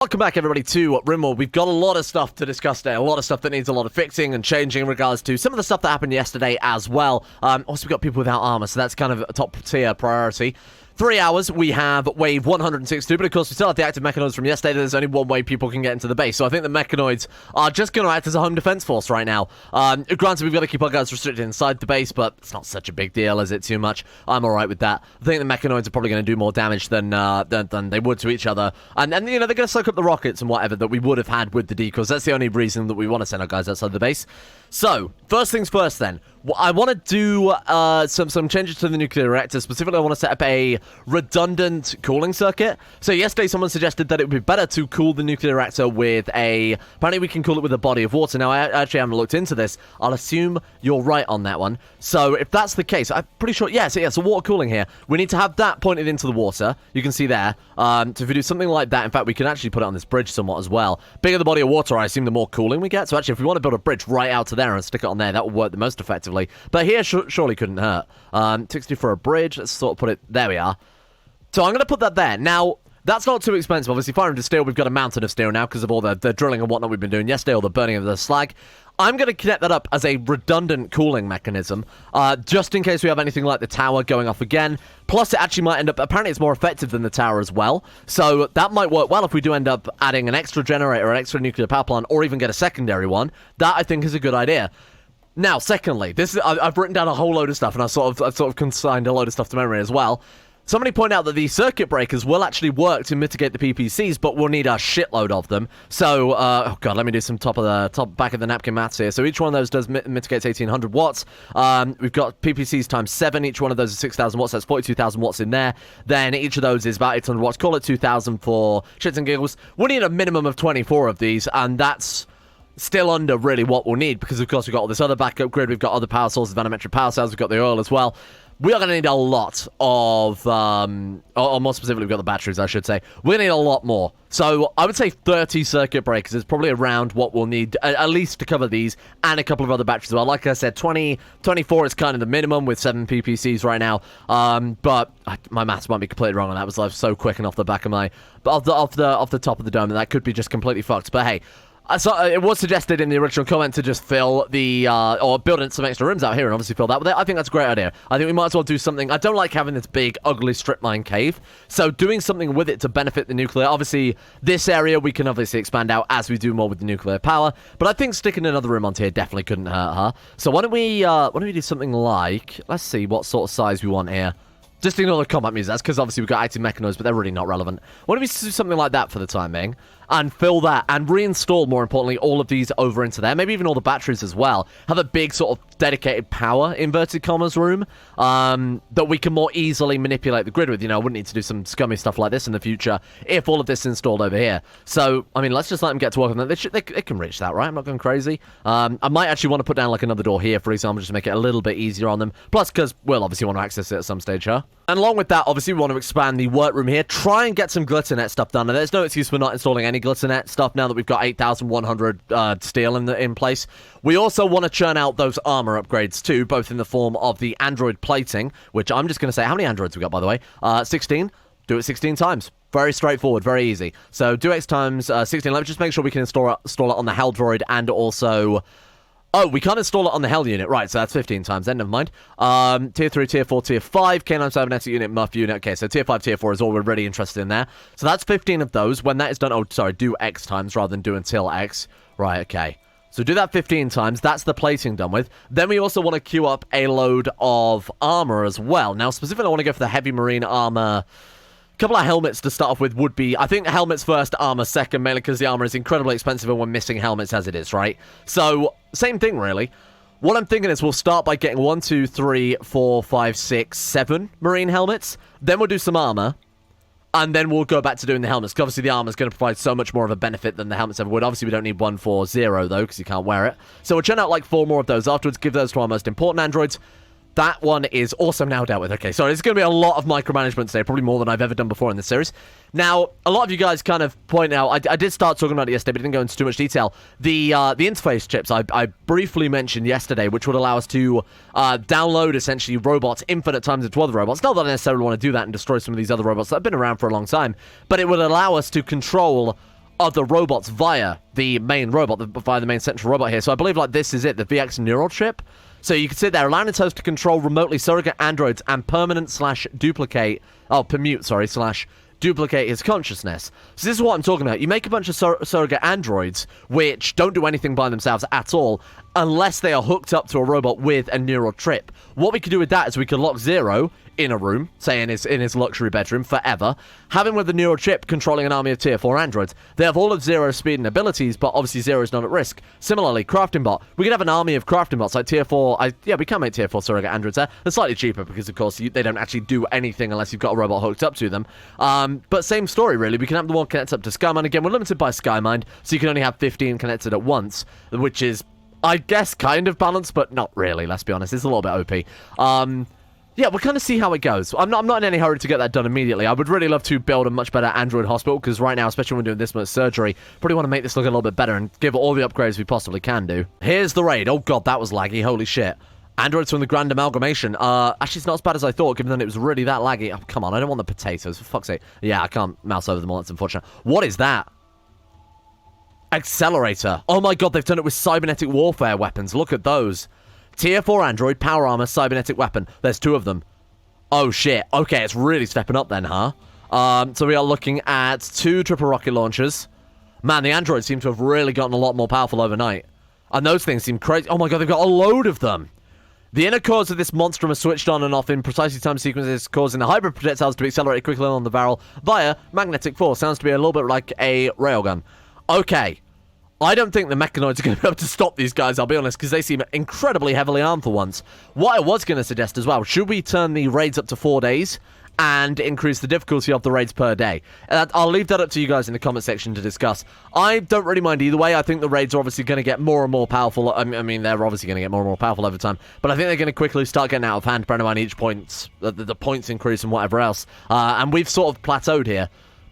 Welcome back, everybody, to Rimworld. We've got a lot of stuff to discuss today, a lot of stuff that needs a lot of fixing and changing in regards to some of the stuff that happened yesterday as well. Also, we've got people without armor, so that's kind of a top-tier priority. 3 hours, we have wave 162, but of course we still have the active mechanoids from yesterday. There's only one way people can get into the base, so I think the mechanoids are just going to act as a home defense force right now. Granted, we've got to keep our guys restricted inside the base, but it's not such a big deal, is it, too much? I'm alright with that. I think the mechanoids are probably going to do more damage than they would to each other, and you know, they're going to soak up the rockets and whatever that we would have had with the decoys. That's the only reason that we want to send our guys outside the base. So, first things first then. I want to do some changes to the nuclear reactor. Specifically, I want to set up a redundant cooling circuit. So yesterday, someone suggested that it would be better to cool the nuclear reactor with a... Apparently, we can cool it with a body of water. Now, I actually haven't looked into this. I'll assume you're right on that one. So if that's the case, I'm pretty sure... Yeah, so water cooling here. We need to have that pointed into the water. You can see there. So if we do something like that, in fact, we can actually put it on this bridge somewhat as well. Bigger the body of water, I assume the more cooling we get. So actually, if we want to build a bridge right out to there and stick it on there, that would work the most effectively. But here surely couldn't hurt. 60 for a bridge. Let's sort of put it... There we are. So I'm going to put that there. Now, that's not too expensive. Obviously, firing to steel, we've got a mountain of steel now because of all the drilling and whatnot we've been doing yesterday, or the burning of the slag. I'm going to connect that up as a redundant cooling mechanism, just in case we have anything like the tower going off again. Plus, it actually might end up... Apparently, it's more effective than the tower as well. So that might work well if we do end up adding an extra generator, an extra nuclear power plant, or even get a secondary one. That, I think, is a good idea. Now, secondly, I've written down a whole load of stuff, and I've sort of consigned a load of stuff to memory as well. Somebody pointed out that the circuit breakers will actually work to mitigate the PPCs, but we'll need a shitload of them. So, oh god, let me do some back of the napkin maths here. So each one of those does mitigates 1800 watts. We've got PPCs times 7. Each one of those is 6,000 watts. That's 42,000 watts in there. Then each of those is about 800 watts. Call it 2,000 for shits and giggles. We'll need a minimum of 24 of these, and that's still under really what we'll need, because of course we've got all this other backup grid, we've got other power sources, vanometric power cells, we've got the oil as well. We are going to need a lot of, or more specifically, we've got the batteries, I should say. We're going to need a lot more. So I would say 30 circuit breakers is probably around what we'll need, at least to cover these, and a couple of other batteries as well. Like I said, 24 is kind of the minimum with 7 PPCs right now. But my maths might be completely wrong on that. I was so quick and off the back of my, off the top of the dome, and that could be just completely fucked. But hey, so it was suggested in the original comment to just fill the, or build in some extra rooms out here and obviously fill that with it. I think that's a great idea. I think we might as well do something. I don't like having this big, ugly strip mine cave. So doing something with it to benefit the nuclear. Obviously, this area we can obviously expand out as we do more with the nuclear power. But I think sticking another room onto here definitely couldn't hurt her. So why don't we do something like, let's see what sort of size we want here. Just ignore the combat music. That's because obviously we've got active mechanoids, but they're really not relevant. Why don't we do something like that for the time being? And fill that, and reinstall, more importantly, all of these over into there. Maybe even all the batteries as well. Have a big sort of dedicated power, inverted commas, room that we can more easily manipulate the grid with. You know, I wouldn't need to do some scummy stuff like this in the future if all of this is installed over here. So, I mean, let's just let them get to work on that. They can reach that, right? I'm not going crazy. I might actually want to put down, like, another door here, for example, just to make it a little bit easier on them. Plus, because we'll obviously want to access it at some stage, huh? And along with that, obviously, we want to expand the workroom here. Try and get some glitternet stuff done. And there's no excuse for not installing any glitternet stuff now that we've got 8,100 steel in place. We also want to churn out those armor upgrades too, both in the form of the android plating, which I'm just going to say, how many androids we got, by the way? 16. Do it 16 times. Very straightforward, very easy. So do X times 16. Let me just make sure we can install it on the Hell droid and also... Oh, we can't install it on the Hell unit. Right, so that's 15 times then, never mind. Tier 3, Tier 4, Tier 5, K9 cybernetic unit, Muff unit. Okay, so Tier 5, Tier 4 is all we're really interested in there. So that's 15 of those. When that is done... Oh, sorry, do X times rather than do until X. Right, okay. So do that 15 times. That's the plating done with. Then we also want to queue up a load of armor as well. Now, specifically, I want to go for the heavy marine armor... Couple of helmets to start off with would be... I think helmets first, armor second, mainly because the armor is incredibly expensive and we're missing helmets as it is, right? So, same thing, really. What I'm thinking is we'll start by getting 1, 2, 3, 4, 5, 6, 7 marine helmets. Then we'll do some armor. And then we'll go back to doing the helmets. Because obviously the armor is going to provide so much more of a benefit than the helmets ever would. Obviously we don't need 1 for 0 though, because you can't wear it. So we'll churn out like 4 more of those afterwards. Give those to our most important androids. That one is also now dealt with. Okay, so it's going to be a lot of micromanagement today, probably more than I've ever done before in this series. Now, a lot of you guys kind of point out, I did start talking about it yesterday, but didn't go into too much detail. The interface chips I briefly mentioned yesterday, which would allow us to download essentially robots infinite times into other robots. Not that I necessarily want to do that and destroy some of these other robots that have been around for a long time, but it would allow us to control other robots via the main robot, via the main central robot here. So I believe, like, this is it, the VX neural chip. So you can sit there, allowing its host to control remotely surrogate androids and permute/duplicate his consciousness. So this is what I'm talking about. You make a bunch of surrogate androids, which don't do anything by themselves at all, unless they are hooked up to a robot with a neural chip. What we could do with that is we could lock Zero in a room, say in his luxury bedroom, forever, have him with the neural chip controlling an army of tier 4 androids. They have all of Zero's speed and abilities, but obviously Zero is not at risk. Similarly, crafting bot. We could have an army of crafting bots, like tier 4... yeah, we can make tier 4 surrogate androids there. They're slightly cheaper because, of course, they don't actually do anything unless you've got a robot hooked up to them. But same story, really. We can have the one connected up to Skymind. Again, we're limited by Skymind, so you can only have 15 connected at once, which is, I guess, kind of balanced, but not really, let's be honest. It's a little bit OP. Yeah, we'll kind of see how it goes. I'm not in any hurry to get that done immediately. I would really love to build a much better Android hospital, because right now, especially when we're doing this much surgery, probably want to make this look a little bit better and give it all the upgrades we possibly can do. Here's the raid. Oh god, that was laggy. Holy shit. Androids from the Grand Amalgamation. Actually, it's not as bad as I thought, given that it was really that laggy. Oh, come on, I don't want the potatoes, for fuck's sake. Yeah, I can't mouse over them all, that's unfortunate. What is that? Accelerator. Oh my god, they've done it with cybernetic warfare weapons. Look at those. Tier 4 android, power armor, cybernetic weapon. There's 2 of them. Oh shit. Okay, it's really stepping up then, huh? So we are looking at 2 triple rocket launchers. Man, the androids seem to have really gotten a lot more powerful overnight. And those things seem crazy. Oh my god, they've got a load of them. The inner cores of this monstrum are switched on and off in precisely timed sequences, causing the hybrid projectiles to be accelerated quickly on the barrel via magnetic force. Sounds to be a little bit like a railgun. Okay. I don't think the mechanoids are going to be able to stop these guys, I'll be honest, because they seem incredibly heavily armed for once. What I was going to suggest as well, should we turn the raids up to 4 days and increase the difficulty of the raids per day? I'll leave that up to you guys in the comment section to discuss. I don't really mind either way. I think the raids are obviously going to get more and more powerful. I mean, they're obviously going to get more and more powerful over time, but I think they're going to quickly start getting out of hand, bearing in mind each point, the points increase and whatever else. And we've sort of plateaued here.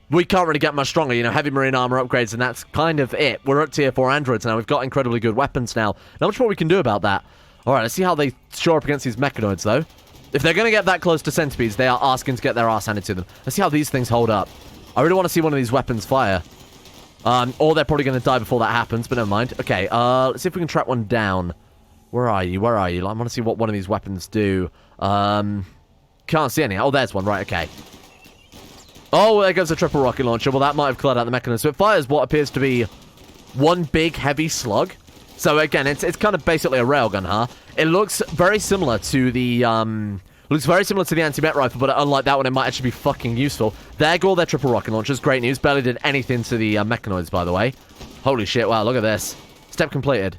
We can't really get much stronger, you know, heavy marine armor upgrades, and that's kind of it. We're at tier 4 androids now. We've got incredibly good weapons now. Not much more we can do about that. Alright, let's see how they shore up against these mechanoids, though. If they're going to get that close to centipedes, they are asking to get their ass handed to them. Let's see how these things hold up. I really want to see one of these weapons fire. Or they're probably going to die before that happens, but never mind. Okay, let's see if we can track one down. Where are you? Where are you? I want to see what one of these weapons do. Can't see any. Oh, there's one. Right, okay. Oh, there goes a triple rocket launcher. Well, that might have cleared out the mechanism. So it fires what appears to be one big, heavy slug. So, again, it's kind of basically a railgun, huh? It looks very similar to the, anti-met rifle, but unlike that one, it might actually be fucking useful. There go all their triple rocket launchers. Great news. Barely did anything to the mechanoids, by the way. Holy shit, wow, look at this. Step completed.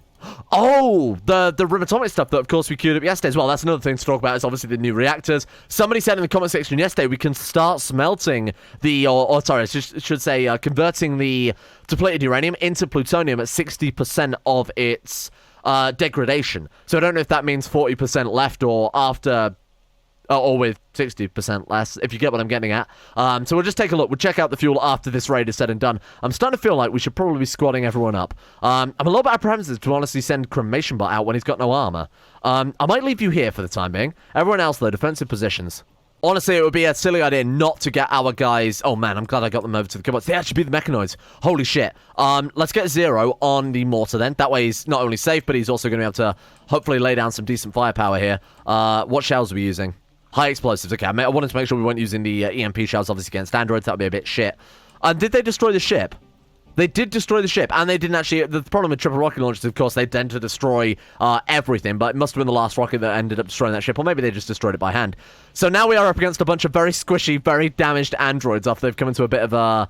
Oh, the rheumatomix stuff that, of course, we queued up yesterday as well. That's another thing to talk about. Is obviously the new reactors. Somebody said in the comment section yesterday we can start smelting the, sorry, I should say converting the depleted uranium into plutonium at 60% of its degradation. So I don't know if that means 40% left or after... or with 60% less, if you get what I'm getting at. So we'll just take a look. We'll check out the fuel after this raid is said and done. I'm starting to feel like we should probably be squadding everyone up. I'm a little bit apprehensive to honestly send Cremation Bot out when he's got no armor. I might leave you here for the time being. Everyone else, though, defensive positions. Honestly, it would be a silly idea not to get our guys... Oh, man, I'm glad I got them over to the cupboards. They actually be the mechanoids. Holy shit. Let's get Zero on the mortar, then. That way he's not only safe, but he's also going to be able to hopefully lay down some decent firepower here. What shells are we using? High explosives. Okay, I wanted to make sure we weren't using the EMP shells, obviously, against androids. That would be a bit shit. Did they destroy the ship? They did destroy the ship, and they didn't actually... The problem with triple rocket launchers, of course, they tend to destroy everything, but it must have been the last rocket that ended up destroying that ship, or maybe they just destroyed it by hand. So now we are up against a bunch of very squishy, very damaged androids after they've come into a bit of a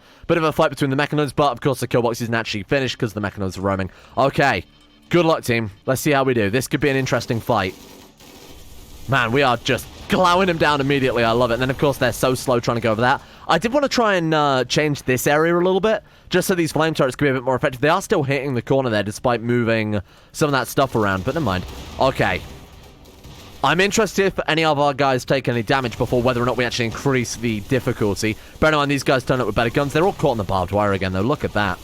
fight between the mechanoids, but, of course, the kill box isn't actually finished because the mechanoids are roaming. Okay, good luck, team. Let's see how we do. This could be an interesting fight. Man, we are just glowing them down immediately. I love it. And then, of course, they're so slow trying to go over that. I did want to try and change this area a little bit, just so these flame turrets can be a bit more effective. They are still hitting the corner there, despite moving some of that stuff around, but never mind. Okay. I'm interested if any of our guys take any damage before whether or not we actually increase the difficulty. Bear in mind, these guys turn up with better guns. They're all caught in the barbed wire again, though. Look at that.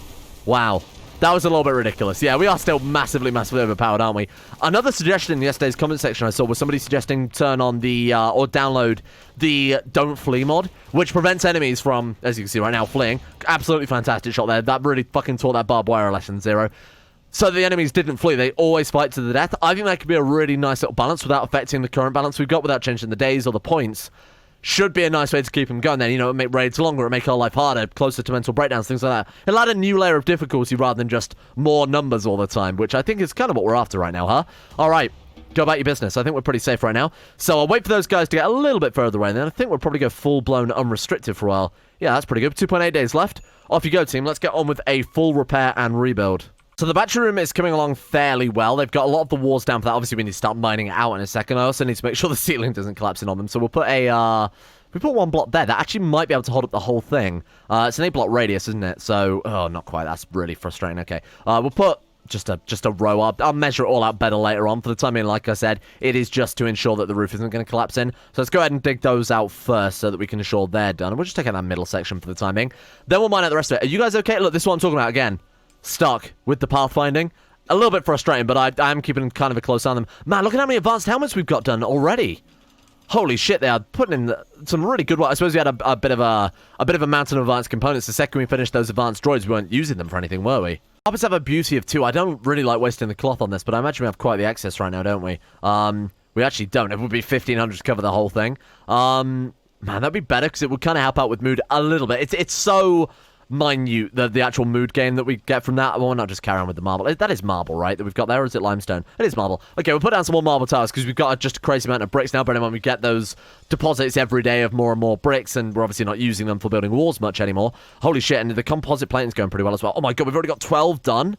Wow. That was a little bit ridiculous. Yeah, we are still massively, massively overpowered, aren't we? Another suggestion in yesterday's comment section I saw was somebody suggesting turn on the, or download the Don't Flee mod, which prevents enemies from, as you can see right now, fleeing. Absolutely fantastic shot there. That really fucking taught that barbed wire lesson, Zero. So the enemies didn't flee. They always fight to the death. I think that could be a really nice little balance without affecting the current balance we've got, without changing the days or the points. Should be a nice way to keep them going then. You know, it'll make raids longer, it'll make our life harder, closer to mental breakdowns, things like that. It'll add a new layer of difficulty rather than just more numbers all the time, which I think is kind of what we're after right now, huh? Alright, go about your business. I think we're pretty safe right now. So I'll wait for those guys to get a little bit further away, and then I think we'll probably go full-blown unrestricted for a while. Yeah, that's pretty good. 2.8 days left. Off you go, team. Let's get on with a full repair and rebuild. So the battery room is coming along fairly well. They've got a lot of the walls down for that. Obviously, we need to start mining it out in a second. I also need to make sure the ceiling doesn't collapse in on them. So we'll put a, we put one block there. That actually might be able to hold up the whole thing. It's an 8-block radius, isn't it? So, oh, not quite. That's really frustrating. Okay. We'll put just a row up. I'll measure it all out better later on. For the time being, like I said, it is just to ensure that the roof isn't going to collapse in. So let's go ahead and dig those out first so that we can ensure they're done. And we'll just take out that middle section for the time being. Then we'll mine out the rest of it. Are you guys okay? Look, this is what I'm talking about again. Stuck with the pathfinding. A little bit frustrating, but I am keeping kind of a close eye on them. Man, look at how many advanced helmets we've got done already. Holy shit, they are putting in some really good work. I suppose we had a bit of a mountain of advanced components. The second we finished those advanced droids, we weren't using them for anything, were we? Carpets have a beauty of two. I don't really like wasting the cloth on this, but I imagine we have quite the excess right now, don't we? We actually don't. It would be 1,500 to cover the whole thing. Man, that'd be better because it would kind of help out with mood a little bit. It's so minute, the actual mood gain that we get from that. Well, not just carry on with the marble. That is marble, right, that we've got there, or is it limestone? It is marble. Okay, we'll put down some more marble towers, because we've got just a crazy amount of bricks now, but when we get those deposits every day of more and more bricks, and we're obviously not using them for building walls much anymore. Holy shit, and the composite plating's going pretty well as well. Oh my god, we've already got 12 done.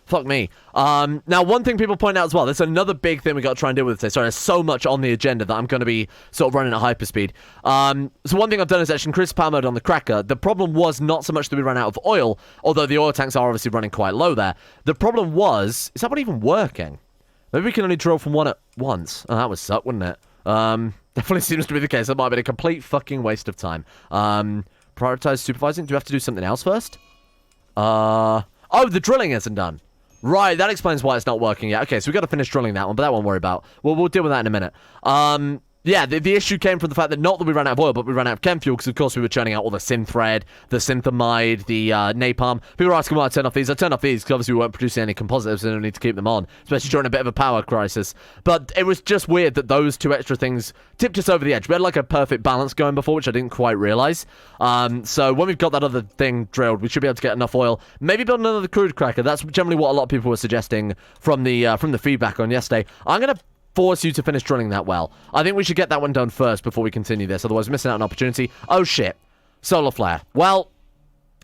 Fuck me. Now, one thing people point out as well, there's another big thing we got to try and deal with today. Sorry, there's so much on the agenda that I'm going to be sort of running at hyperspeed. So one thing I've done is actually increase power mode on the cracker. The problem was not so much that we ran out of oil, although the oil tanks are obviously running quite low there. The problem was, is that one even working? Maybe we can only drill from one at once. Oh, that would suck, wouldn't it? Definitely seems to be the case. That might have been a complete fucking waste of time. Prioritize supervising. Do we have to do something else first? Oh, the drilling isn't done. Right, that explains why it's not working yet. Okay, so we've got to finish drilling that one, but that won't worry about. We'll deal with that in a minute. Yeah, the issue came from the fact that not that we ran out of oil, but we ran out of chem fuel, because of course we were churning out all the synthread, the synthamide, the napalm. People were asking why I turned off these. I turned off these because obviously we weren't producing any composites, so we don't need to keep them on, especially during a bit of a power crisis. But it was just weird that those two extra things tipped us over the edge. We had like a perfect balance going before, which I didn't quite realize. So when we've got that other thing drilled, we should be able to get enough oil. Maybe build another crude cracker. That's generally what a lot of people were suggesting from the feedback on yesterday. I'm going to force you to finish drilling that well. I think we should get that one done first before we continue this, otherwise we're missing out on an opportunity. Oh shit. Solar flare. Well,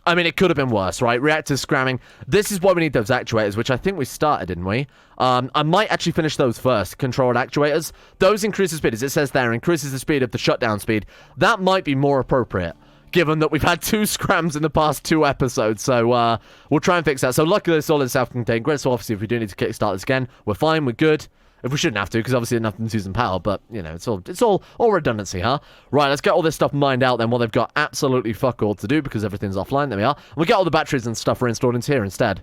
I mean, it could have been worse, right? Reactors scramming. This is why we need those actuators, which I think we started, didn't we? I might actually finish those first. Controlled actuators. Those increase the speed, as it says there, increases the speed of the shutdown speed. That might be more appropriate, given that we've had 2 scrams in the past 2 episodes. So, we'll try and fix that. So, luckily, it's all in self-contained grid. So, obviously, if we do need to kickstart this again, we're fine, we're good. If we shouldn't have to, because obviously nothing's using power, but, you know, it's all redundancy, huh? Right, let's get all this stuff mined out then, while they've got absolutely fuck all to do, because everything's offline. There we are. And we get all the batteries and stuff reinstalled into here instead.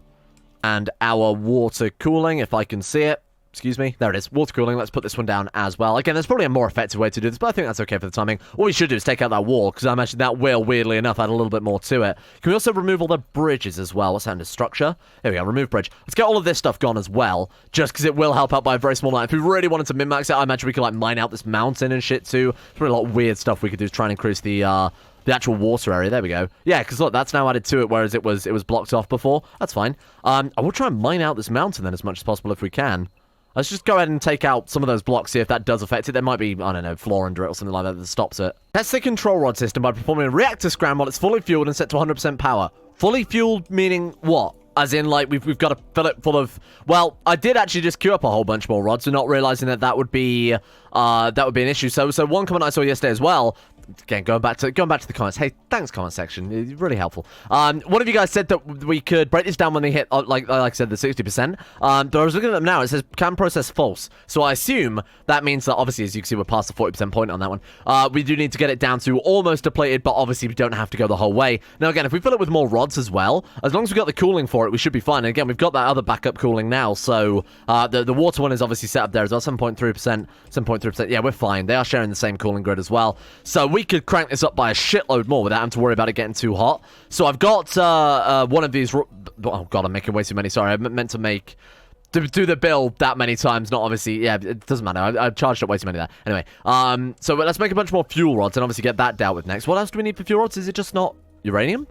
And our water cooling, if I can see it. Excuse me. There it is. Water cooling. Let's put this one down as well. Again, there's probably a more effective way to do this, but I think that's okay for the timing. What we should do is take out that wall, because I imagine that will, weirdly enough, add a little bit more to it. Can we also remove all the bridges as well? What's that under structure? There we go. Remove bridge. Let's get all of this stuff gone as well, just because it will help out by a very small amount. If we really wanted to min-max it, I imagine we could, like, mine out this mountain and shit, too. There's probably a lot of weird stuff we could do to try and increase the actual water area. There we go. Yeah, because look, that's now added to it, whereas it was blocked off before. That's fine. I will try and mine out this mountain then as much as possible if we can. Let's just go ahead and take out some of those blocks, see if that does affect it. There might be, I don't know, floor under it or something like that stops it. Test the control rod system by performing a reactor scram while it's fully fueled and set to 100% power. Fully fueled meaning what? As in, like, we've got to fill it full of... Well, I did actually just queue up a whole bunch more rods, so not realizing that would be an issue. So one comment I saw yesterday as well, again, going back to the comments. Hey, thanks, comment section. It's really helpful. One of you guys said that we could break this down when they hit, like I said, the 60%. But I was looking at them now. It says can process false. So I assume that means that obviously, as you can see, we're past the 40% point on that one. We do need to get it down to almost depleted, but obviously we don't have to go the whole way. Now, again, if we fill it with more rods as well, as long as we've got the cooling for it, we should be fine. And again, we've got that other backup cooling now. So the water one is obviously set up there as well. 7.3%, 7.3%. Yeah, we're fine. They are sharing the same cooling grid as well. So we could crank this up by a shitload more without having to worry about it getting too hot. So I've got one of these... Oh, God, I'm making way too many. Sorry, I meant to make... To do the build that many times, not obviously... Yeah, it doesn't matter. I charged up way too many there. Anyway, so let's make a bunch more fuel rods and obviously get that dealt with next. What else do we need for fuel rods? Is it just not uranium?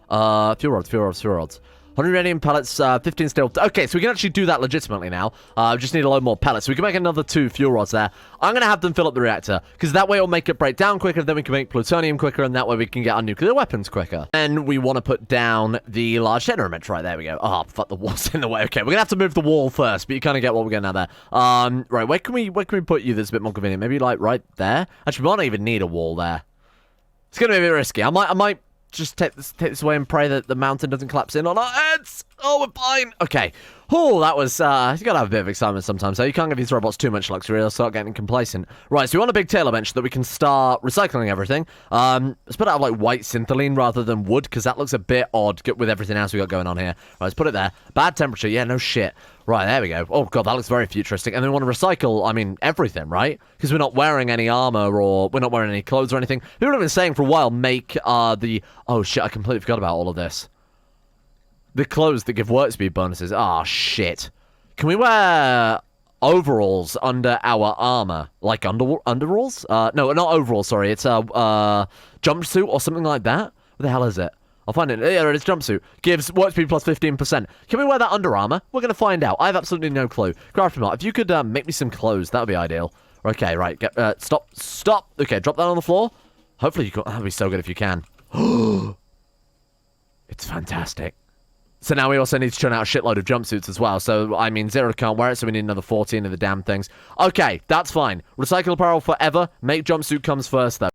Fuel rods. 100 uranium pellets, 15 steel. Okay, so we can actually do that legitimately now. Just need a load more pellets. So we can make another 2 fuel rods there. I'm going to have them fill up the reactor, because that way it'll make it break down quicker, then we can make plutonium quicker, and that way we can get our nuclear weapons quicker. And we want to put down the large tenement. Right, there we go. Oh, fuck, the wall's in the way. Okay, we're going to have to move the wall first, but you kind of get what we're getting at there. Right, where can we put you that's a bit more convenient? Maybe, like, right there? Actually, we might not even need a wall there. It's going to be a bit risky. I might just take this away and pray that the mountain doesn't collapse in on our heads. Oh, we're fine. Okay. Oh, that was, you gotta have a bit of excitement sometimes, so you can't give these robots too much luxury, they'll start getting complacent. Right, so we want a big tailor bench so that we can start recycling everything. Let's put it out of, like, white syntholine rather than wood, because that looks a bit odd with everything else we got going on here. Right, let's put it there. Bad temperature, yeah, no shit. Right, there we go. Oh, God, that looks very futuristic. And then we want to recycle, I mean, everything, right? Because we're not wearing any armor, or we're not wearing any clothes or anything. People have been saying for a while, make, the... Oh, shit, I completely forgot about all of this. The clothes that give work speed bonuses. Ah, shit. Can we wear overalls under our armor? Like underalls? No, not overalls, sorry. It's a jumpsuit or something like that. What the hell is it? I'll find it. Yeah, it's jumpsuit. Gives work speed plus 15%. Can we wear that under armor? We're going to find out. I have absolutely no clue. Crafting mod, if you could make me some clothes, that would be ideal. Okay, right. Stop. Okay, drop that on the floor. Hopefully you can. That would be so good if you can. It's fantastic. So now we also need to churn out a shitload of jumpsuits as well. So, I mean, Zero can't wear it, so we need another 14 of the damn things. Okay, that's fine. Recycle apparel forever. Make jumpsuit comes first, though.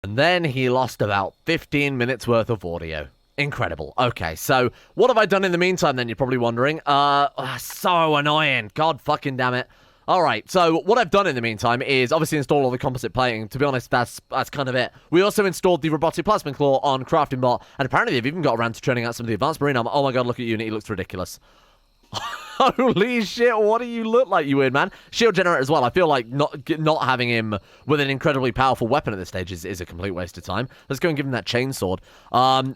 And then he lost about 15 minutes worth of audio. Incredible. Okay, so what have I done in the meantime, then, you're probably wondering? So annoying. God fucking damn it. Alright, so what I've done in the meantime is obviously install all the composite plating. To be honest, that's kind of it. We also installed the robotic plasma claw on Crafting Bot, and apparently they've even got around to churning out some of the advanced marine armor. Oh my god, look at you, and he looks ridiculous. Holy shit, what do you look like, you weird man? Shield generator as well. I feel like not having him with an incredibly powerful weapon at this stage is a complete waste of time. Let's go and give him that chainsword.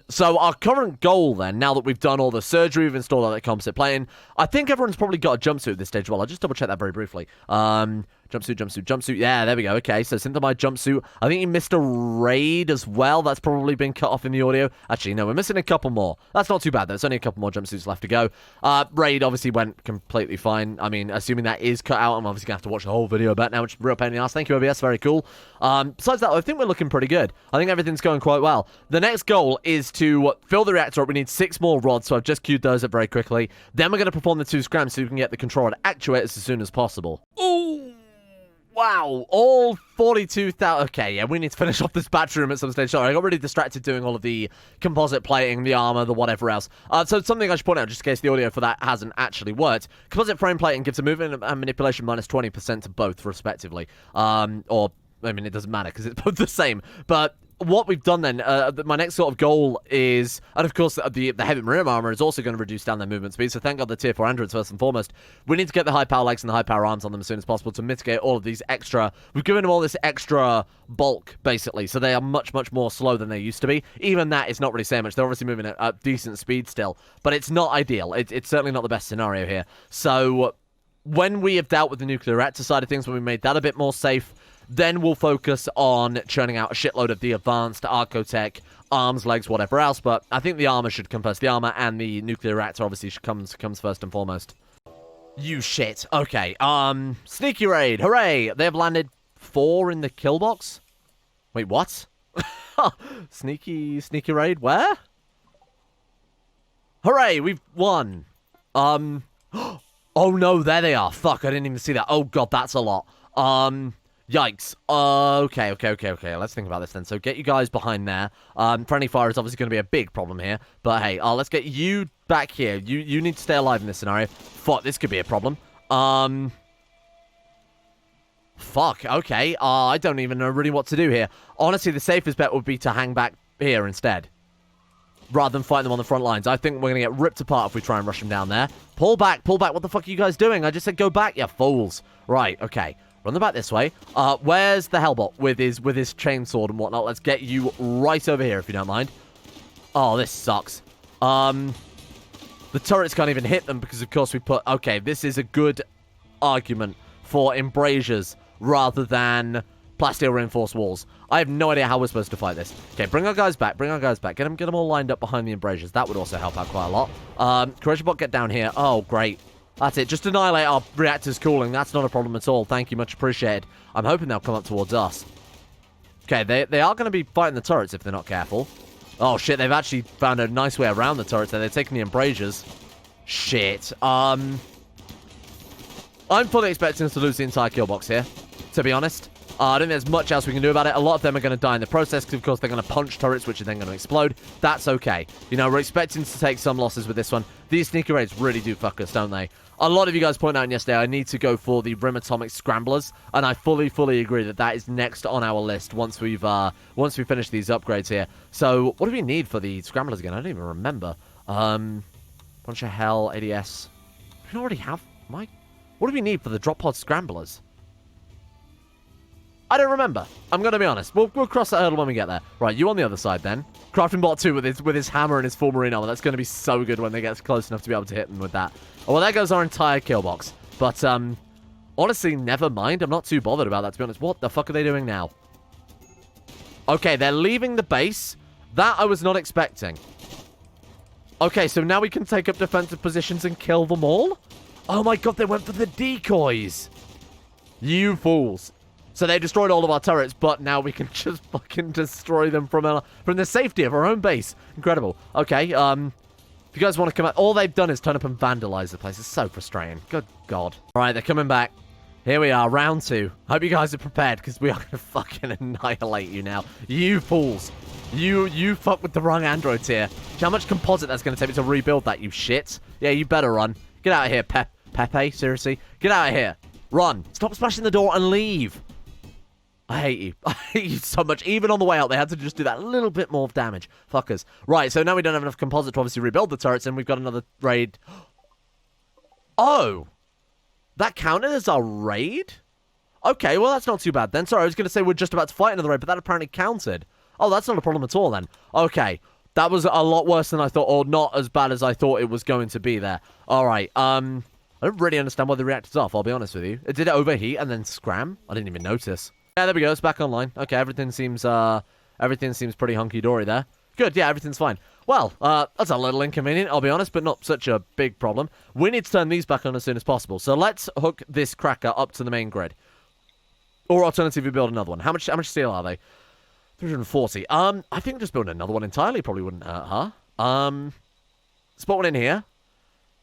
So our current goal then, now that we've done all the surgery, we've installed all that composite plating, I think everyone's probably got a jumpsuit at this stage as well. I'll just double check that very briefly. Jumpsuit. Yeah, there we go. Okay, so synthemized jumpsuit. I think you missed a raid as well. That's probably been cut off in the audio. Actually, no, we're missing a couple more. That's not too bad, though. There's only a couple more jumpsuits left to go. Raid obviously went completely fine. I mean, assuming that is cut out, I'm obviously going to have to watch the whole video back now, which is a real pain in the ass. Thank you, OBS. Very cool. Besides that, I think we're looking pretty good. I think everything's going quite well. The next goal is to fill the reactor up. We need 6 more rods, so I've just queued those up very quickly. Then we're going to perform the 2 scrams so we can get the controller actuators as soon as possible. Ooh! Wow, all 42,000... Okay, yeah, we need to finish off this battery room at some stage. Sorry, I got really distracted doing all of the composite plating, the armor, the whatever else. So something I should point out, just in case the audio for that hasn't actually worked. Composite frame plating gives a movement and manipulation minus 20% to both, respectively. Or, I mean, it doesn't matter, because it's both the same. But what we've done then, my next sort of goal is, and of course the heavy marine armor is also going to reduce down their movement speed, so thank god the tier 4 androids first and foremost. We need to get the high power legs and the high power arms on them as soon as possible to mitigate all of these extra, we've given them all this extra bulk basically, so they are much more slow than they used to be. Even that is not really saying much. They're obviously moving at decent speed still, but it's not ideal. It's certainly not the best scenario here. So when we have dealt with the nuclear reactor side of things, when we made that a bit more safe, then we'll focus on churning out a shitload of the advanced Arcotech, arms, legs, whatever else. But I think the armor should come first. The armor and the nuclear reactor obviously comes first and foremost. You shit. Okay. Sneaky raid. Hooray. They have landed 4 in the kill box. Wait, what? Sneaky raid. Where? Hooray. We've won. Oh, no, there they are. Fuck, I didn't even see that. Oh, God, that's a lot. Yikes. Okay. Let's think about this then. So get you guys behind there. Friendly fire is obviously going to be a big problem here. But hey, let's get you back here. You need to stay alive in this scenario. Fuck, this could be a problem. Fuck, okay. I don't even know really what to do here. Honestly, the safest bet would be to hang back here instead, rather than fight them on the front lines. I think we're going to get ripped apart if we try and rush them down there. Pull back. What the fuck are you guys doing? I just said go back, you fools. Right, okay. Run them back this way. Where's the Hellbot with his chainsword and whatnot? Let's get you right over here if you don't mind. Oh, this sucks. The turrets can't even hit them because, of course, we put... Okay, this is a good argument for embrasures rather than plasteel reinforced walls. I have no idea how we're supposed to fight this. Okay, bring our guys back. Get them all lined up behind the embrasures. That would also help out quite a lot. Corrosion bot, get down here. Oh, great. That's it. Just annihilate our reactor's cooling. That's not a problem at all. Thank you. Much appreciated. I'm hoping they'll come up towards us. Okay, they are going to be fighting the turrets if they're not careful. Oh, shit. They've actually found a nice way around the turrets there. They're taking the embrasures. Shit. I'm fully expecting us to lose the entire kill box here, to be honest. I don't think there's much else we can do about it. A lot of them are going to die in the process because, of course, they're going to punch turrets, which are then going to explode. That's okay. You know, we're expecting to take some losses with this one. These sneaky raids really do fuck us, don't they? A lot of you guys point out yesterday I need to go for the Rim Atomic Scramblers, and I fully agree that that is next on our list once we finish these upgrades here. So, what do we need for the Scramblers again? I don't even remember. Bunch of hell, ADS. Do we already have... What do we need for the Drop Pod Scramblers? I don't remember. I'm going to be honest. We'll cross that hurdle when we get there. Right, you on the other side then. Crafting Bot 2 with his hammer and his full marine armor. That's going to be so good when they get close enough to be able to hit them with that. Oh, well, there goes our entire kill box. But, honestly, never mind. I'm not too bothered about that, to be honest. What the fuck are they doing now? Okay, they're leaving the base. That I was not expecting. Okay, so now we can take up defensive positions and kill them all? Oh my god, they went for the decoys. You fools. So they destroyed all of our turrets, but now we can just fucking destroy them from the safety of our own base. Incredible. Okay, if you guys want to come out, all they've done is turn up and vandalize the place. It's so frustrating. Good god. All right, they're coming back. Here we are, round 2. Hope you guys are prepared, because we are going to fucking annihilate you now. You fools. You fuck with the wrong androids here. How much composite that's going to take me to rebuild that, you shit? Yeah, you better run. Get out of here, Pepe. Seriously? Get out of here. Run. Stop smashing the door and leave. I hate you. I hate you so much. Even on the way out, they had to just do that little bit more damage. Fuckers. Right, so now we don't have enough composite to obviously rebuild the turrets, and we've got another raid. Oh! That counted as our raid? Okay, well, that's not too bad then. Sorry, I was going to say we're just about to fight another raid, but that apparently counted. Oh, that's not a problem at all then. Okay. That was a lot worse than I thought, or not as bad as I thought it was going to be there. Alright, I don't really understand why the reactor's off, I'll be honest with you. Did it overheat and then scram? I didn't even notice. Yeah, there we go. It's back online. Okay, everything seems pretty hunky-dory there. Good, yeah, everything's fine. Well, that's a little inconvenient, I'll be honest, but not such a big problem. We need to turn these back on as soon as possible. So let's hook this cracker up to the main grid. Or alternatively, build another one. How much steel are they? 340. I think just building another one entirely probably wouldn't hurt, huh? Spot one in here.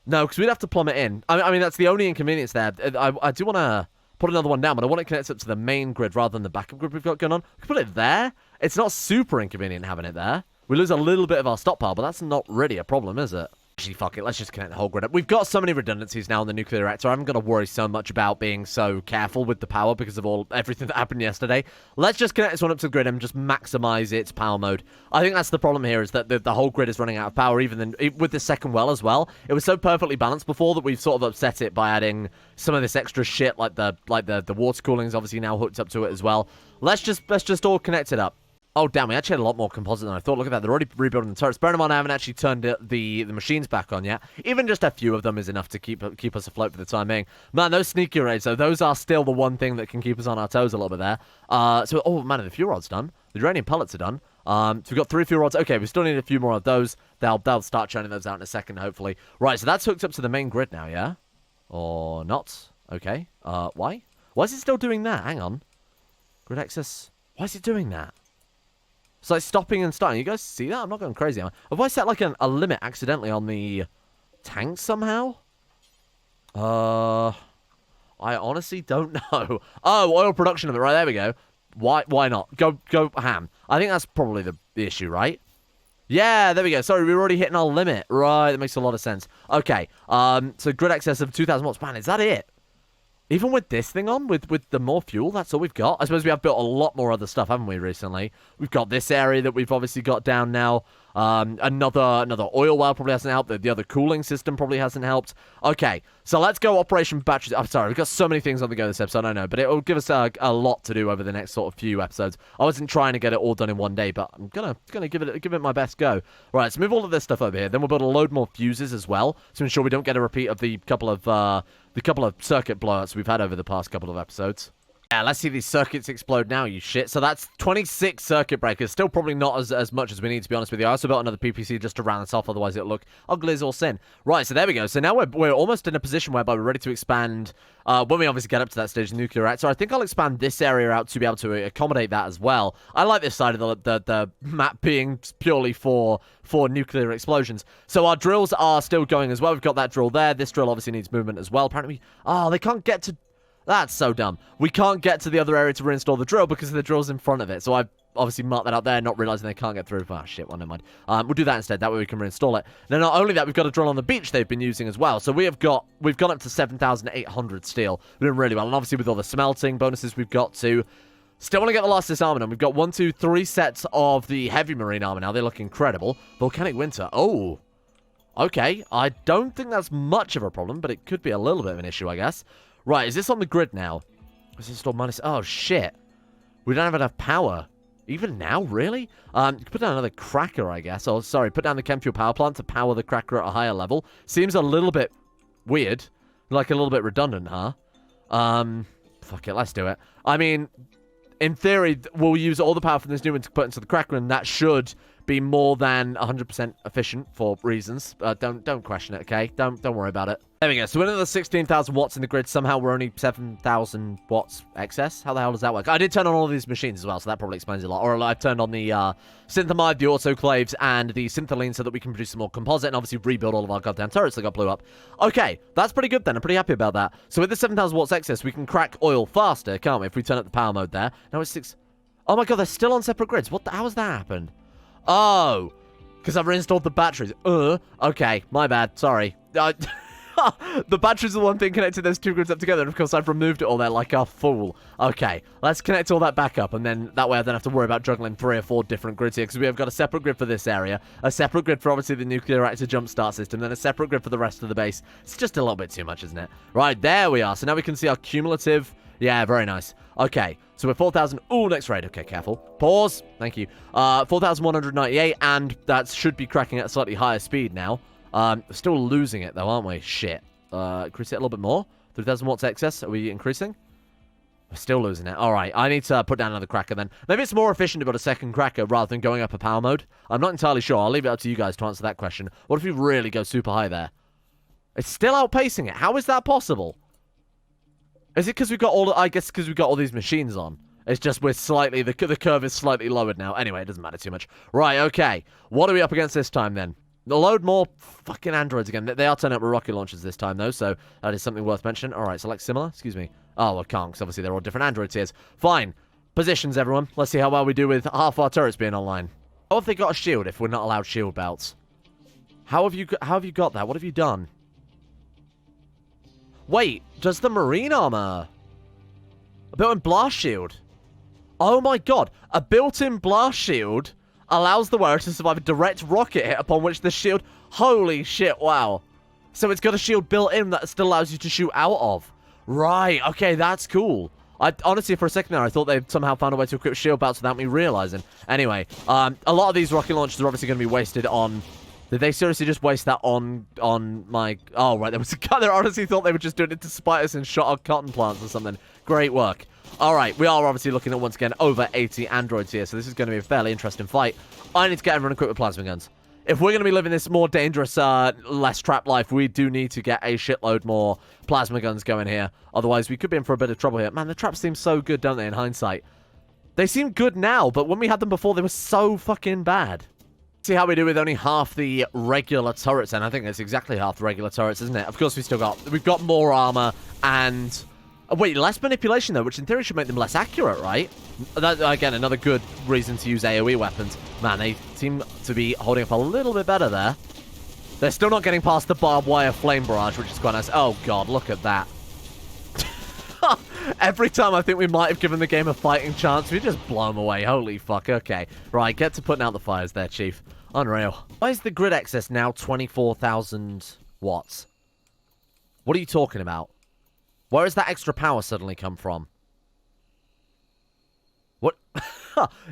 No, because we'd have to plumb it in. I mean, that's the only inconvenience there. I do want to put another one down, but I want it connected up to the main grid rather than the backup grid we've got going on. We can put it there. It's not super inconvenient having it there. We lose a little bit of our stockpile, but that's not really a problem, is it? Actually, fuck it. Let's just connect the whole grid up. We've got so many redundancies now in the nuclear reactor. I haven't got to worry so much about being so careful with the power because of everything that happened yesterday. Let's just connect this one up to the grid and just maximize its power mode. I think that's the problem here, is that the whole grid is running out of power, even with the second well as well. It was so perfectly balanced before that we've sort of upset it by adding some of this extra shit, like the water cooling is obviously now hooked up to it as well. Let's just all connect it up. Oh, damn, we actually had a lot more composite than I thought. Look at that. They're already rebuilding the turrets. Bear in mind, I haven't actually turned the machines back on yet. Even just a few of them is enough to keep us afloat for the time being. Man, those sneaky raids, though, those are still the one thing that can keep us on our toes a little bit there. Oh, man, the fuel rod's done. The uranium pellets are done. So we've got 3 fuel rods. Okay, we still need a few more of those. They'll start churning those out in a second, hopefully. Right, so that's hooked up to the main grid now, yeah? Or not? Okay. Why? Why is it still doing that? Hang on. Grid access. Why is it doing that? It's like stopping and starting. You guys see that? I'm not going crazy, am I? Have I set like a limit accidentally on the tank somehow? I honestly don't know. Oh, oil production of it. Right, there we go. Why not? Go ham. I think that's probably the issue, right? Yeah, there we go. Sorry, we were already hitting our limit. Right, that makes a lot of sense. Okay, so grid excess of 2,000 watts. Man, is that it? Even with this thing on, with the more fuel, that's all we've got. I suppose we have built a lot more other stuff, haven't we, recently? We've got this area that we've obviously got down now. Another oil well probably hasn't helped. The other cooling system probably hasn't helped. Okay, so let's go Operation Batteries. I'm sorry, we've got so many things on the go this episode, I know, but it will give us a lot to do over the next sort of few episodes. I wasn't trying to get it all done in one day, but I'm gonna give it my best go. Right, let's move all of this stuff over here. Then we'll build a load more fuses as well to ensure we don't get a repeat of the couple of circuit blowouts we've had over the past couple of episodes. Yeah, let's see these circuits explode now, you shit. So that's 26 circuit breakers. Still probably not as much as we need, to be honest with you. I also built another PPC just to round this off, otherwise it'll look ugly as all sin. Right, so there we go. So now we're almost in a position whereby we're ready to expand, when we obviously get up to that stage of the nuclear reactor. I think I'll expand this area out to be able to accommodate that as well. I like this side of the map being purely for nuclear explosions. So our drills are still going as well. We've got that drill there. This drill obviously needs movement as well. Apparently, they can't get to... That's so dumb. We can't get to the other area to reinstall the drill because the drill's in front of it. So I've obviously marked that out there, not realizing they can't get through. Ah, shit, well, never mind. We'll do that instead. That way we can reinstall it. Now, not only that, we've got a drill on the beach they've been using as well. So we've gone up to 7,800 steel. We're doing really well. And obviously with all the smelting bonuses we've got to... Still want to get the last disarmament. We've got 1, 2, 3 sets of the heavy marine armor now. They look incredible. Volcanic winter. Oh. Okay. I don't think that's much of a problem, but it could be a little bit of an issue, I guess. Right, is this on the grid now? Is this still minus... Oh, shit. We don't have enough power. Even now, really? You could put down another cracker, I guess. Oh, sorry, put down the chem fuel power plant to power the cracker at a higher level. Seems a little bit weird. Like a little bit redundant, huh? Fuck it, let's do it. I mean, in theory, we'll use all the power from this new one to put into the cracker, and that should be more than 100% efficient for reasons. Don't question it, okay? Don't worry about it. There we go. So another 16,000 watts in the grid. Somehow we're only 7,000 watts excess. How the hell does that work? I did turn on all of these machines as well, so that probably explains a lot. Or I've turned on the synthamide, the autoclaves, and the syntholine so that we can produce some more composite and obviously rebuild all of our goddamn turrets that got blew up. Okay, that's pretty good then. I'm pretty happy about that. So with the 7,000 watts excess, we can crack oil faster, can't we? If we turn up the power mode there. Now it's 6... Oh my god, they're still on separate grids. How has that happened? Oh, because I've reinstalled the batteries. Okay, my bad. Sorry. The batteries are the one thing connecting those two grids up together, and of course I've removed it all there like a fool. Okay, let's connect all that back up, and then that way I don't have to worry about juggling 3 or 4 different grids here, because we have got a separate grid for this area, a separate grid for obviously the nuclear reactor jumpstart system, then a separate grid for the rest of the base. It's just a little bit too much, isn't it? Right, there we are. So now we can see our cumulative... Yeah, very nice. Okay, so we're 4,000... Ooh, next raid. Okay, careful. Pause. Thank you. 4,198, and that should be cracking at a slightly higher speed now. Still losing it, though, aren't we? Shit. Increase it a little bit more. 3,000 watts excess. Are we increasing? We're still losing it. All right, I need to put down another cracker then. Maybe it's more efficient to build a second cracker rather than going up a power mode. I'm not entirely sure. I'll leave it up to you guys to answer that question. What if we really go super high there? It's still outpacing it. How is that possible? Is it because we've got all... I guess because we've got all these machines on. It's just we're slightly... The curve is slightly lowered now. Anyway, it doesn't matter too much. Right, okay. What are we up against this time then? A load more fucking androids again. They are turning up with rocket launchers this time, though, so that is something worth mentioning. All right, select similar. Excuse me. Oh, I can't, because obviously they're all different android tiers. Fine. Positions, everyone. Let's see how well we do with half our turrets being online. How have they got a shield if we're not allowed shield belts? How have you got that? What have you done? Wait, does the marine armor... A built-in blast shield? Oh my god. A built-in blast shield allows the wearer to survive a direct rocket hit upon which the shield... Holy shit, wow. So it's got a shield built in that still allows you to shoot out of. Right, okay, that's cool. Honestly, for a second there, I thought they'd somehow found a way to equip shield belts without me realizing. Anyway, a lot of these rocket launchers are obviously going to be wasted on... Did they seriously just waste that on my... Oh, right, there was a guy that honestly thought they were just doing it to spite us and shot our cotton plants or something. Great work. All right, we are obviously looking at, once again, over 80 androids here, so this is going to be a fairly interesting fight. I need to get everyone equipped with plasma guns. If we're going to be living this more dangerous, less trap life, we do need to get a shitload more plasma guns going here. Otherwise, we could be in for a bit of trouble here. Man, the traps seem so good, don't they, in hindsight? They seem good now, but when we had them before, they were so fucking bad. See how we do with only half the regular turrets, and I think it's exactly half the regular turrets, isn't it? Of course, we've got more armor and wait, less manipulation though, which in theory should make them less accurate, right? That, again, another good reason to use AoE weapons. Man, they seem to be holding up a little bit better there. They're still not getting past the barbed wire flame barrage, which is quite nice. Oh god, look at that. Every time I think we might have given the game a fighting chance, we just blow them away. Holy fuck, okay. Right, get to putting out the fires there, Chief. Unreal. Why is the grid excess now 24,000 watts? What are you talking about? Where has that extra power suddenly come from? What?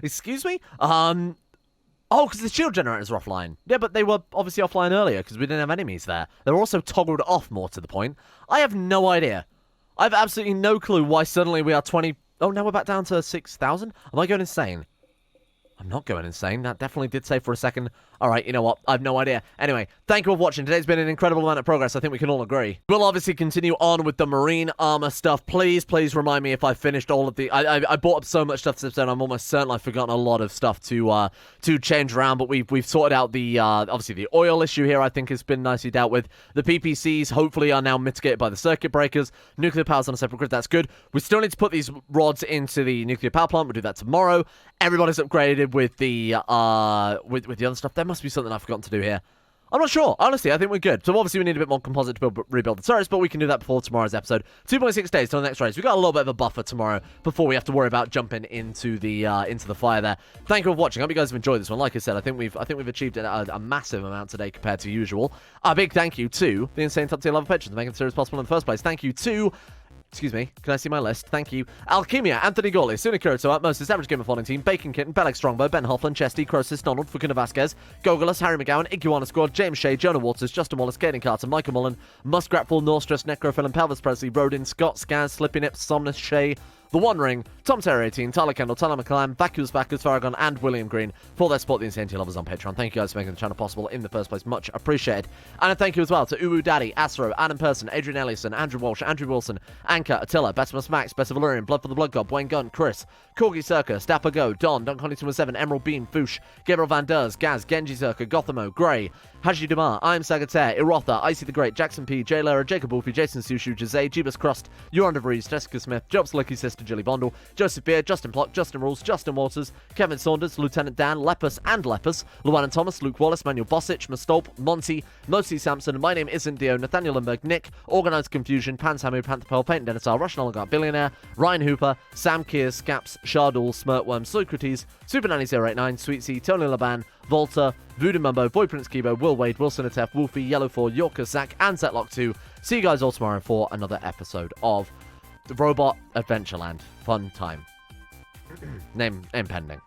Excuse me? Oh, because the shield generators are offline. Yeah, but they were obviously offline earlier because we didn't have enemies there. They were also toggled off, more to the point. I have no idea. I have absolutely no clue why suddenly we are 20... Oh, now we're back down to 6,000? Am I going insane? I'm not going insane. That definitely did say for a second. All right, you know what? I have no idea. Anyway, thank you for watching. Today's been an incredible amount of progress. I think we can all agree. We'll obviously continue on with the marine armor stuff. Please remind me if I finished all of the... I bought up so much stuff this episode. I'm almost certain I've forgotten a lot of stuff to change around. But we've sorted out the obviously the oil issue here. I think has been nicely dealt with. The PPCs hopefully are now mitigated by the circuit breakers. Nuclear power's on a separate grid. That's good. We still need to put these rods into the nuclear power plant. We'll do that tomorrow. Everybody's upgraded with the with the other stuff. There must be something I've forgotten to do here. I'm not sure. Honestly, I think we're good. So obviously we need a bit more composite to rebuild the turrets, but we can do that before tomorrow's episode. 2.6 days till the next race. We've got a little bit of a buffer tomorrow before we have to worry about jumping into the fire there. Thank you for watching. I hope you guys have enjoyed this one. Like I said, I think we've achieved a massive amount today compared to usual. A big thank you to the insane top tier level patrons for making the series possible in the first place. Thank you to... Excuse me, can I see my list? Thank you. Alchemia, Anthony Gawley, Sunikirito, Atmosis, Average Gamer Falling Team, Bacon Kitten, Belek Strongbow, Ben Hoffman, Chesty, Croesus, Donald, Fukuna Vasquez, Gogolus, Harry McGowan, Iguana Squad, James Shea, Jonah Waters, Justin Wallace, Caden Carter, Michael Mullen, Muskratful, Norstress, Necrophilin, Pelvis Presley, Rodin, Scott, Skaz, Slippy Nips, Somnus, Shea, The One Ring, Tom Terry 18, Tyler Kendall, Tyler McClam, Vacuous Backers, Farragon, and William Green for their support the Insane Tier lovers on Patreon. Thank you guys for making the channel possible in the first place. Much appreciated. And a thank you as well to Uwu Daddy, Astro, Adam Person, Adrian Ellison, Andrew Walsh, Andrew Wilson, Anchor, Attila, Betimus Max, Best of Valerian, Blood for the Blood God, Wayne Gunn, Chris, Corgi Circa, Stapper Go, Don, Don Connie 7, Emerald Beam, Foosh, Gabriel Van Ders, Gaz, Genji Circa, Gothamo, Grey, Haji Demar, I Am Sagataire, Irotha, Icy the Great, Jackson P, J. Lara, Jacob Wolfie, Jason Sushu, Jose, Jeebus Crust, Euron DeVries, Jessica Smith, Jobs Lucky Sister, Julie Bondle, Joseph Beard, Justin Plock, Justin Rules, Justin Waters, Kevin Saunders, Lieutenant Dan, Lepus and Lepus, Llewellyn Thomas, Luke Wallace, Manuel Bosich, Mastolp, Monty, Mosi Sampson, My Name Isn't Dio, Nathaniel Lindbergh, Nick, Organised Confusion, Pans Hamu, Panther Pearl, Peyton Denitar, Russian Oligarch Billionaire, Ryan Hooper, Sam Kears, Scaps, Shardul, Smirtworm, Socrates, Super Nanny 089, Sweet Sea, Tony Laban, Volta, Voodoo Mumbo, Boy Prince Kibo, Will Wade, Wilson Atef, Wolfie, Yellowford, Yorker, Zach, and Zetlock 2. See you guys all tomorrow for another episode of the Robot Adventureland. Fun time. Name pending.